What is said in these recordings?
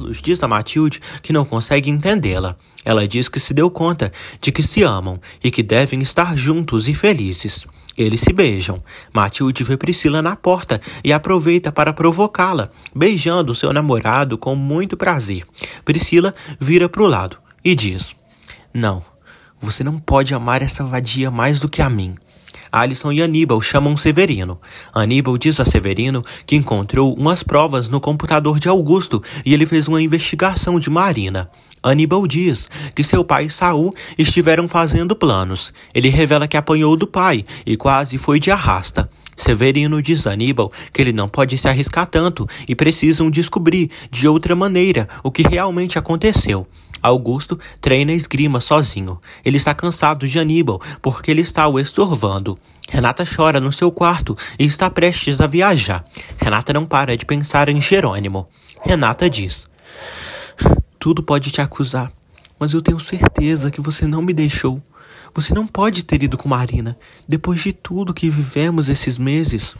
Carlos diz a Matilde que não consegue entendê-la. Ela diz que se deu conta de que se amam e que devem estar juntos e felizes. Eles se beijam. Matilde vê Priscila na porta e aproveita para provocá-la, beijando seu namorado com muito prazer. Priscila vira para o lado e diz: "Não, você não pode amar essa vadia mais do que a mim." Alisson e Aníbal chamam Severino. Aníbal diz a Severino que encontrou umas provas no computador de Augusto e ele fez uma investigação de Marina. Aníbal diz que seu pai e Saul estiveram fazendo planos. Ele revela que apanhou do pai e quase foi de arrasta. Severino diz a Aníbal que ele não pode se arriscar tanto e precisam descobrir de outra maneira o que realmente aconteceu. Augusto treina esgrima sozinho. Ele está cansado de Aníbal porque ele está o estorvando. Renata chora no seu quarto e está prestes a viajar. Renata não para de pensar em Jerônimo. Renata diz: "Tudo pode te acusar, mas eu tenho certeza que você não me deixou. Você não pode ter ido com Marina, depois de tudo que vivemos esses meses."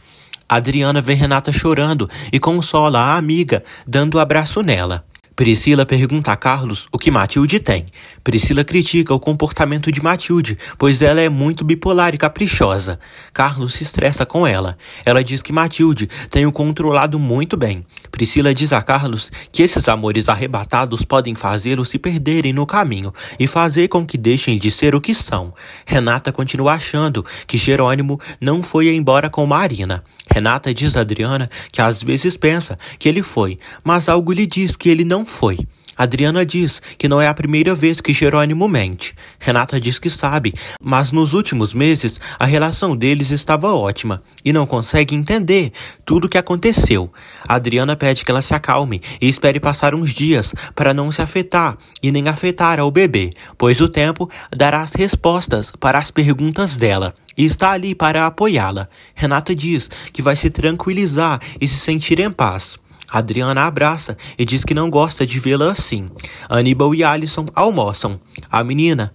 Adriana vê Renata chorando e consola a amiga, dando um abraço nela. Priscila pergunta a Carlos o que Matilde tem. Priscila critica o comportamento de Matilde, pois ela é muito bipolar e caprichosa. Carlos se estressa com ela. Ela diz que Matilde tem o controlado muito bem. Priscila diz a Carlos que esses amores arrebatados podem fazê-los se perderem no caminho e fazer com que deixem de ser o que são. Renata continua achando que Jerônimo não foi embora com Marina. Renata diz a Adriana que às vezes pensa que ele foi, mas algo lhe diz que ele não foi. Adriana diz que não é a primeira vez que Jerônimo mente. Renata diz que sabe, mas nos últimos meses a relação deles estava ótima e não consegue entender tudo o que aconteceu. Adriana pede que ela se acalme e espere passar uns dias para não se afetar e nem afetar ao bebê, pois o tempo dará as respostas para as perguntas dela e está ali para apoiá-la. Renata diz que vai se tranquilizar e se sentir em paz. Adriana a abraça e diz que não gosta de vê-la assim. Aníbal e Alisson almoçam. A menina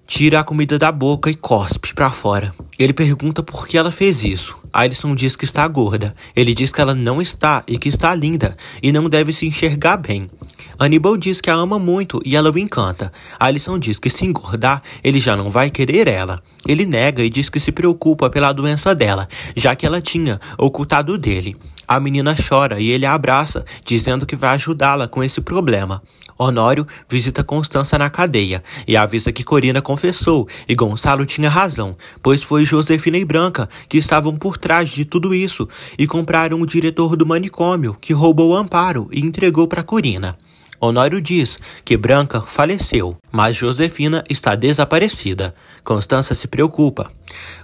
tira a comida da boca e cospe para fora. Ele pergunta por que ela fez isso. Alisson diz que está gorda. Ele diz que ela não está e que está linda e não deve se enxergar bem. Aníbal diz que a ama muito e ela o encanta. Alisson diz que se engordar, ele já não vai querer ela. Ele nega e diz que se preocupa pela doença dela, já que ela tinha ocultado dele. A menina chora e ele a abraça, dizendo que vai ajudá-la com esse problema. Honório visita Constança na cadeia e avisa que Corina confessou e Gonçalo tinha razão, pois foi Josefina e Branca que estavam por trás de tudo isso e compraram o diretor do manicômio, que roubou o Amparo e entregou para Corina. Honório diz que Branca faleceu, mas Josefina está desaparecida. Constança se preocupa.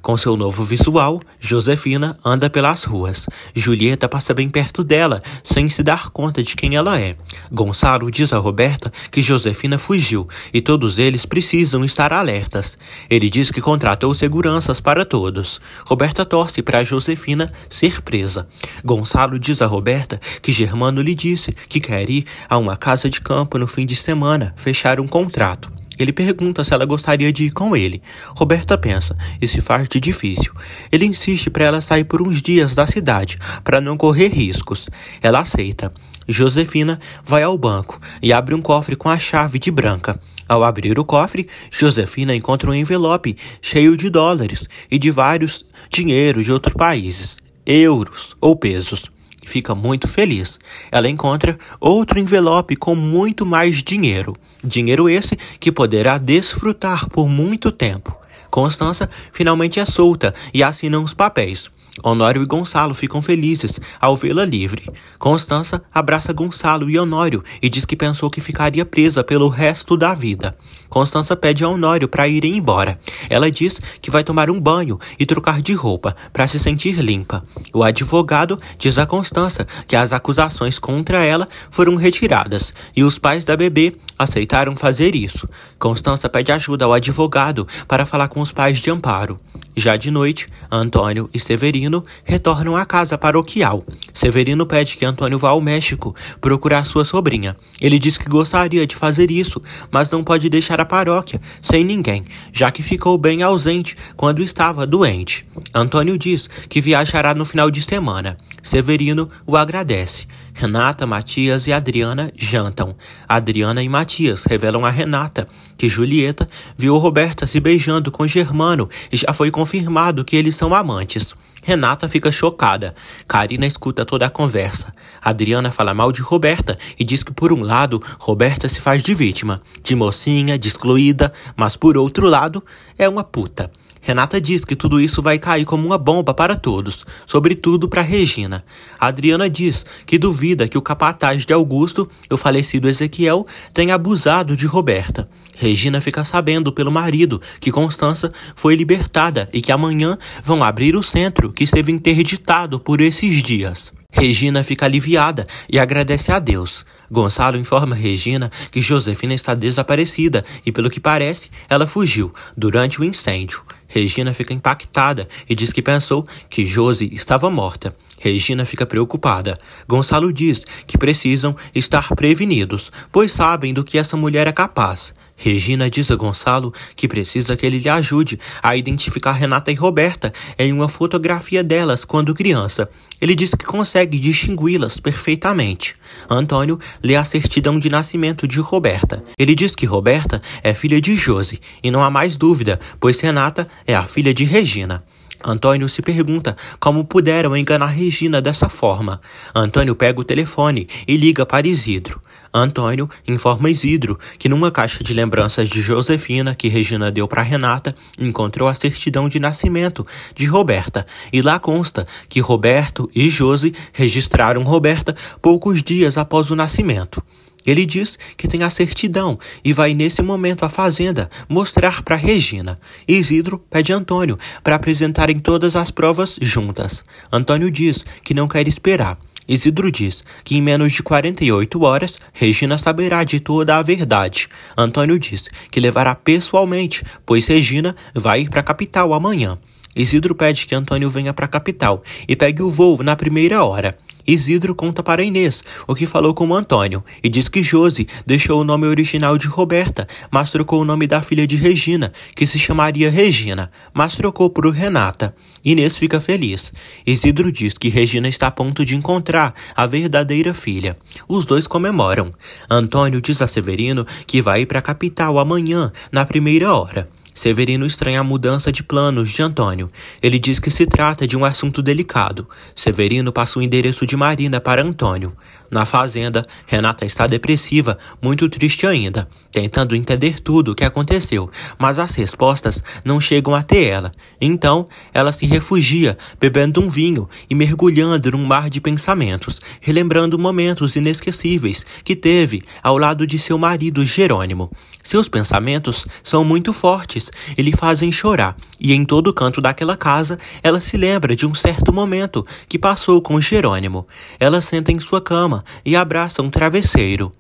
Com seu novo visual, Josefina anda pelas ruas. Julieta passa bem perto dela, sem se dar conta de quem ela é. Gonçalo diz a Roberta que Josefina fugiu e todos eles precisam estar alertas. Ele diz que contratou seguranças para todos. Roberta torce para Josefina ser presa. Gonçalo diz a Roberta que Germano lhe disse que quer ir a uma casa de campo no fim de semana, fechar um contrato. Ele pergunta se ela gostaria de ir com ele. Roberta pensa e se faz de difícil. Ele insiste para ela sair por uns dias da cidade, para não correr riscos. Ela aceita. Josefina vai ao banco e abre um cofre com a chave de Branca. Ao abrir o cofre, Josefina encontra um envelope cheio de dólares e de vários dinheiros de outros países, euros ou pesos. Fica muito feliz. Ela encontra outro envelope com muito mais dinheiro. Dinheiro esse que poderá desfrutar por muito tempo. Constança finalmente é solta e assina os papéis. Honório e Gonçalo ficam felizes ao vê-la livre. Constança abraça Gonçalo e Honório e diz que pensou que ficaria presa pelo resto da vida. Constança pede a Honório para irem embora. Ela diz que vai tomar um banho e trocar de roupa para se sentir limpa. O advogado diz a Constança que as acusações contra ela foram retiradas e os pais da bebê aceitaram fazer isso. Constança pede ajuda ao advogado para falar com os pais de Amparo. Já de noite, Antônio e Severino retornam à casa paroquial. Severino pede que Antônio vá ao México procurar sua sobrinha. Ele diz que gostaria de fazer isso, mas não pode deixar a paróquia sem ninguém, já que ficou bem ausente quando estava doente. Antônio diz que viajará no final de semana. Severino o agradece. Renata, Matias e Adriana jantam. Adriana e Matias revelam a Renata que Julieta viu Roberta se beijando com Germano e já foi confirmado que eles são amantes. Renata fica chocada. Karina escuta toda a conversa. Adriana fala mal de Roberta e diz que, por um lado, Roberta se faz de vítima, de mocinha, de excluída, mas, por outro lado, é uma puta. Renata diz que tudo isso vai cair como uma bomba para todos, sobretudo para Regina. Adriana diz que duvida que o capataz de Augusto, o falecido Ezequiel, tenha abusado de Roberta. Regina fica sabendo pelo marido que Constança foi libertada e que amanhã vão abrir o centro que esteve interditado por esses dias. Regina fica aliviada e agradece a Deus. Gonçalo informa Regina que Josefina está desaparecida e, pelo que parece, ela fugiu durante o incêndio. Regina fica impactada e diz que pensou que Josi estava morta. Regina fica preocupada. Gonçalo diz que precisam estar prevenidos, pois sabem do que essa mulher é capaz. Regina diz a Gonçalo que precisa que ele lhe ajude a identificar Renata e Roberta em uma fotografia delas quando criança. Ele diz que consegue distingui-las perfeitamente. Antônio lê a certidão de nascimento de Roberta. Ele diz que Roberta é filha de Josi e não há mais dúvida, pois Renata é a filha de Regina. Antônio se pergunta como puderam enganar Regina dessa forma. Antônio pega o telefone e liga para Isidro. Antônio informa Isidro que numa caixa de lembranças de Josefina que Regina deu para Renata, encontrou a certidão de nascimento de Roberta e lá consta que Roberto e Josi registraram Roberta poucos dias após o nascimento. Ele diz que tem a certidão e vai nesse momento à fazenda mostrar para Regina. Isidro pede a Antônio para apresentarem todas as provas juntas. Antônio diz que não quer esperar. Isidro diz que em menos de 48 horas Regina saberá de toda a verdade. Antônio diz que levará pessoalmente, pois Regina vai ir para a capital amanhã. Isidro pede que Antônio venha para a capital e pegue o voo na primeira hora. Isidro conta para Inês o que falou com Antônio e diz que Josi deixou o nome original de Roberta, mas trocou o nome da filha de Regina, que se chamaria Regina, mas trocou por Renata. Inês fica feliz. Isidro diz que Regina está a ponto de encontrar a verdadeira filha. Os dois comemoram. Antônio diz a Severino que vai ir para a capital amanhã, na primeira hora. Severino estranha a mudança de planos de Antônio. Ele diz que se trata de um assunto delicado. Severino passa o endereço de Marina para Antônio. Na fazenda, Renata está depressiva, muito triste ainda, tentando entender tudo o que aconteceu, mas as respostas não chegam até ela. Então, ela se refugia, bebendo um vinho e mergulhando num mar de pensamentos, relembrando momentos inesquecíveis que teve ao lado de seu marido Jerônimo. Seus pensamentos são muito fortes e lhe fazem chorar, e em todo canto daquela casa, ela se lembra de um certo momento que passou com Jerônimo. Ela senta em sua cama e abraça um travesseiro.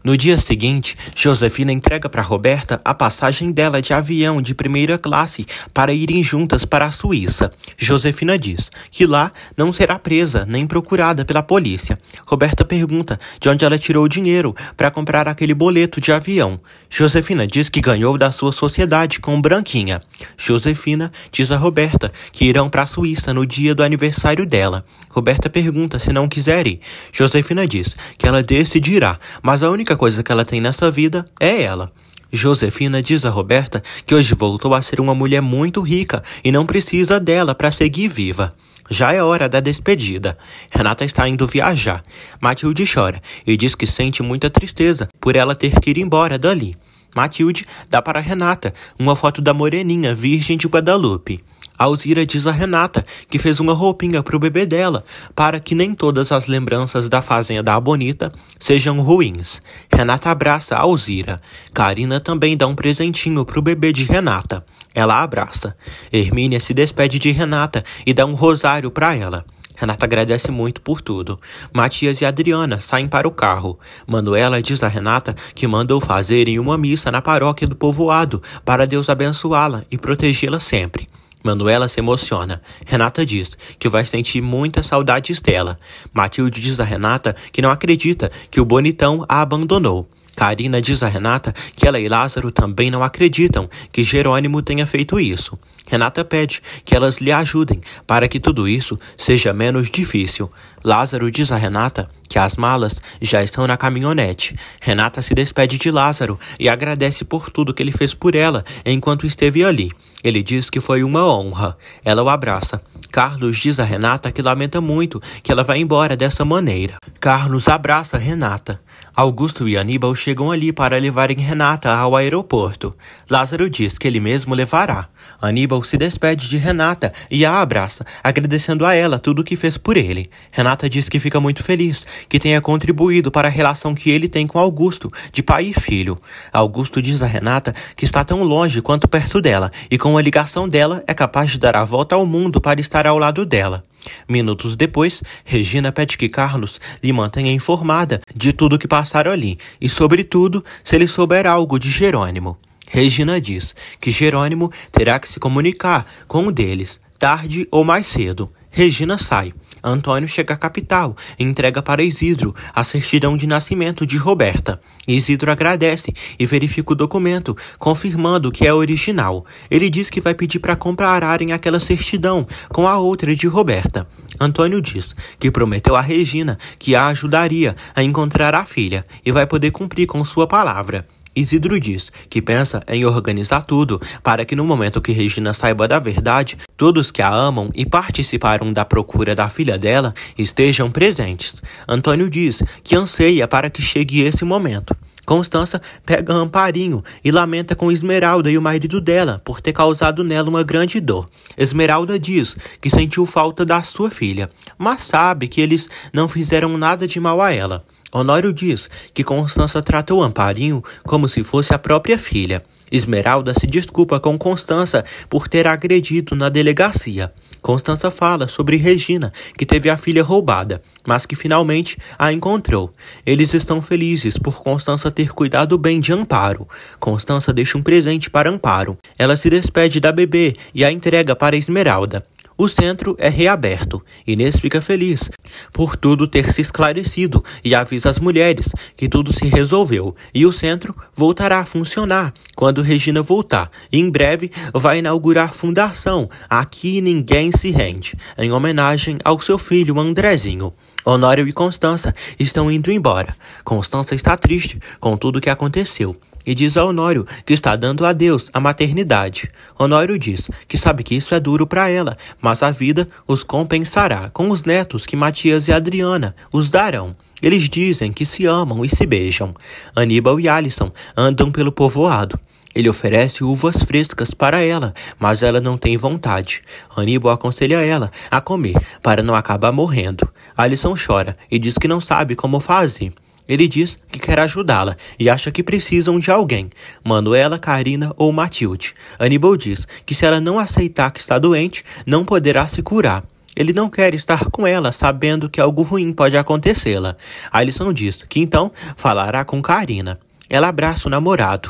No dia seguinte, Josefina entrega para Roberta a passagem dela de avião de primeira classe para irem juntas para a Suíça. Josefina diz que lá não será presa nem procurada pela polícia. Roberta pergunta de onde ela tirou o dinheiro para comprar aquele boleto de avião. Josefina diz que ganhou da sua sociedade com Branquinha. Josefina diz a Roberta que irão para a Suíça no dia do aniversário dela. Roberta pergunta se não quiser ir. Josefina diz que ela decidirá, mas a única coisa que ela tem nessa vida é ela. Josefina diz a Roberta que hoje voltou a ser uma mulher muito rica e não precisa dela para seguir viva. Já é hora da despedida. Renata está indo viajar. Matilde chora e diz que sente muita tristeza por ela ter que ir embora dali. Matilde dá para Renata uma foto da moreninha Virgem de Guadalupe. Alzira diz a Renata que fez uma roupinha para o bebê dela, para que nem todas as lembranças da fazenda da Bonita sejam ruins. Renata abraça Alzira. Karina também dá um presentinho para o bebê de Renata. Ela abraça. Hermínia se despede de Renata e dá um rosário para ela. Renata agradece muito por tudo. Matias e Adriana saem para o carro. Manuela diz a Renata que mandou fazerem uma missa na paróquia do povoado para Deus abençoá-la e protegê-la sempre. Manuela se emociona. Renata diz que vai sentir muitas saudades dela. Matilde diz a Renata que não acredita que o bonitão a abandonou. Carina diz a Renata que ela e Lázaro também não acreditam que Jerônimo tenha feito isso. Renata pede que elas lhe ajudem para que tudo isso seja menos difícil. Lázaro diz a Renata que as malas já estão na caminhonete. Renata se despede de Lázaro e agradece por tudo que ele fez por ela enquanto esteve ali. Ele diz que foi uma honra. Ela o abraça. Carlos diz a Renata que lamenta muito que ela vá embora dessa maneira. Carlos abraça Renata. Augusto e Aníbal chegam ali para levarem Renata ao aeroporto. Lázaro diz que ele mesmo levará. Aníbal se despede de Renata e a abraça, agradecendo a ela tudo o que fez por ele. Renata diz que fica muito feliz, que tenha contribuído para a relação que ele tem com Augusto, de pai e filho. Augusto diz a Renata que está tão longe quanto perto dela, e com a ligação dela é capaz de dar a volta ao mundo para estar ao lado dela. Minutos depois, Regina pede que Carlos lhe mantenha informada de tudo que passaram ali e, sobretudo, se ele souber algo de Jerônimo. Regina diz que Jerônimo terá que se comunicar com um deles, tarde ou mais cedo. Regina sai. Antônio chega à capital e entrega para Isidro a certidão de nascimento de Roberta. Isidro agradece e verifica o documento, confirmando que é original. Ele diz que vai pedir para compararem aquela certidão com a outra de Roberta. Antônio diz que prometeu a Regina que a ajudaria a encontrar a filha e vai poder cumprir com sua palavra. Isidro diz que pensa em organizar tudo para que no momento que Regina saiba da verdade, todos que a amam e participaram da procura da filha dela estejam presentes. Antônio diz que anseia para que chegue esse momento. Constança pega Amparinho e lamenta com Esmeralda e o marido dela por ter causado nela uma grande dor. Esmeralda diz que sentiu falta da sua filha, mas sabe que eles não fizeram nada de mal a ela. Honório diz que Constança tratou Amparinho como se fosse a própria filha. Esmeralda se desculpa com Constança por ter agredido na delegacia. Constança fala sobre Regina, que teve a filha roubada, mas que finalmente a encontrou. Eles estão felizes por Constança ter cuidado bem de Amparo. Constança deixa um presente para Amparo. Ela se despede da bebê e a entrega para Esmeralda. O centro é reaberto. Inês fica feliz por tudo ter se esclarecido e avisa as mulheres que tudo se resolveu e o centro voltará a funcionar quando Regina voltar. E em breve vai inaugurar fundação Aqui Ninguém Se Rende, em homenagem ao seu filho Andrezinho. Honório e Constança estão indo embora. Constança está triste com tudo o que aconteceu e diz a Honório que está dando adeus à maternidade. Honório diz que sabe que isso é duro para ela, mas a vida os compensará com os netos que Matias e Adriana os darão. Eles dizem que se amam e se beijam. Aníbal e Alisson andam pelo povoado. Ele oferece uvas frescas para ela, mas ela não tem vontade. Aníbal aconselha ela a comer para não acabar morrendo. Alisson chora e diz que não sabe como fazer. Ele diz que quer ajudá-la e acha que precisam de alguém, Manuela, Carina ou Matilde. Aníbal diz que se ela não aceitar que está doente, não poderá se curar. Ele não quer estar com ela sabendo que algo ruim pode acontecê-la. Alisson diz que então falará com Carina. Ela abraça o namorado.